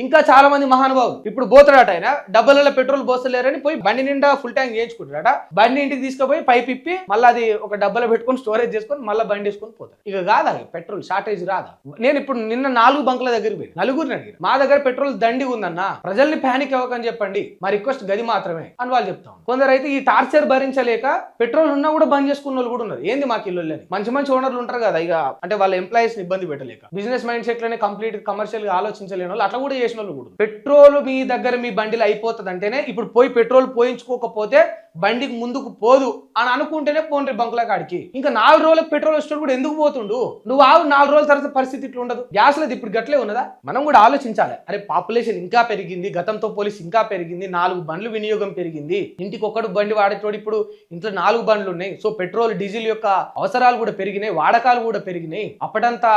ఇంకా చాలా మంది మహానుభావులు ఇప్పుడు పోతాడట ఆయన డబ్బులలో పెట్రోల్ పోస్తలేరని పోయి బండి నిండా ఫుల్ ట్యాంక్ చేయించుకుంటాడట. బండి ఇంటికి తీసుకుపోయి పైప్ ఇప్పి మళ్ళీ అది ఒక డబ్బలో పెట్టుకొని స్టోరేజ్ చేసుకొని మళ్ళీ బండి వేసుకొని పోతాడు. ఇక కాదా పెట్రోల్ షార్టేజ్ రాదా? నేను ఇప్పుడు నిన్న 4 బంకుల దగ్గరికి పోయి నలుగురిని అడిగాను, మా దగ్గర పెట్రోల్ దండి ఉందన్న, ప్రజల్ని ప్యానిక్ అవ్వకని చెప్పండి, మా రిక్వెస్ట్ గది మాత్రమే అని వాళ్ళు చెప్తాం. కొందరు అయితే ఈ టార్చర్ భరించలేక పెట్రోల్ ఉన్నా కూడా బంద్ చేసుకున్న వాళ్ళు కూడా ఉన్నారు. ఏంది మాకు ఇల్లు అని. మంచి మంచి ఓనర్లు ఉంటారు కదా, ఇక అంటే వాళ్ళ ఎంప్లాయీస్ ఇబ్బంది పెట్టలేక బిజినెస్ మైండ్ సెట్ లోనే కంప్లీట్ కమర్షియల్ గా ఆలోచించలేని వాళ్ళు అట్లా కూడా చేసిన వాళ్ళు కూడా. పెట్రోల్ మీ దగ్గర మీ బండిలో అయిపోతుంది అంటేనే ఇప్పుడు పోయి పెట్రోల్ పోయించుకోకపోతే బండికి ముందుకు పోదు అని అనుకుంటేనే పోండి బంకుల కాడికి. ఇంకా 4 రోజులకు పెట్రోల్ వచ్చినప్పుడు కూడా ఎందుకు పోతుండు? నువ్వు 4 రోజుల తర్వాత పరిస్థితి ఇట్లా ఉండదు. గ్యాస్ లేదు ఇప్పుడు గట్లే ఉన్నదా? మనం కూడా ఆలోచించాలి. అరే పాపులేషన్ ఇంకా పెరిగింది, గతంతో పోలీసు ఇంకా పెరిగింది, 4 బండ్లు వినియోగం పెరిగింది, ఇంటికి ఒక్కడు బండి వాడేటోడు ఇప్పుడు ఇంట్లో 4 బండ్లు ఉన్నాయి. సో పెట్రోల్ డీజిల్ యొక్క అవసరాలు కూడా పెరిగినాయి, వాడకాలు కూడా పెరిగినాయి. అప్పటంతా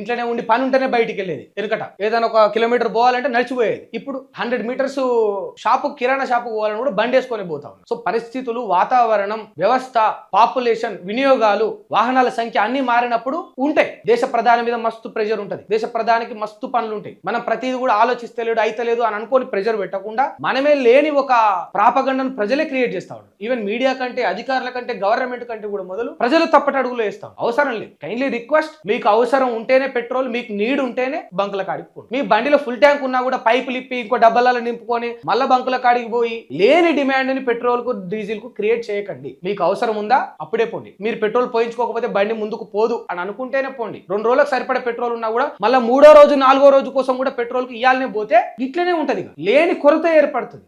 ఇంట్లోనే ఉండి పని ఉంటేనే బయటికి వెళ్ళేది. ఎరుకట ఏదైనా 1 కిలోమీటర్ పోవాలంటే నడిచిపోయేది. ఇప్పుడు 100 మీటర్స్ షాపు కిరాణా షాపు పోవాలని కూడా బండి వేసుకొని పోతా ఉన్నాం. సో పరిస్థితులు, వాతావరణం, వ్యవస్థ, పాపులేషన్, వినియోగాలు, వాహనాల సంఖ్య అన్ని మారినప్పుడు ఉంటాయి. దేశ ప్రధాని మీద మస్తు ప్రెషర్ ఉంటుంది, దేశ ప్రధానికి మస్తు పనులు ఉంటాయి. మనం ప్రతిదీ కూడా ఆలోచిస్తలేడు అయితలేదు అని అనుకోని ప్రెషర్ పెట్టకుండా మనమే లేని ఒక ప్రాపగండను ప్రజలే క్రియేట్ చేస్తా ఉంటారు. ఈవెన్ మీడియా కంటే, అధికారుల కంటే, గవర్నమెంట్ కంటే కూడా మొదలు ప్రజలు తప్పటి అడుగులు వేస్తాం. అవసరం లేదు. కైండ్లీ రిక్వెస్ట్, మీకు అవసరం ఉంటేనే పెట్రోల్, మీకు నీడ్ ఉంటేనే బంకుల కాడికి పోండి. మీ బండిలో ఫుల్ ట్యాంక్ ఉన్నా కూడా పైపులు ఇప్పి ఇంకో డబ్బాలలో నింపుకొని మళ్ళా బంకుల కాడికి పోయి లేని డిమాండ్ ని పెట్రోల్ కు డీజిల్ కు క్రియేట్ చేయకండి. మీకు అవసరం ఉందా అప్పుడే పోండి. మీరు పెట్రోల్ పోయించుకోకపోతే బండి ముందుకు పోదు అని అనుకుంటేనే పోండి. 2 రోజులకు సరిపడే పెట్రోల్ ఉన్నా కూడా మళ్ళీ 3వ రోజు 4వ రోజు కోసం కూడా పెట్రోల్ కి ఇయ్యాలనే పోతే ఇట్లనే ఉంటది. లేని కొరత ఏర్పడుతుంది.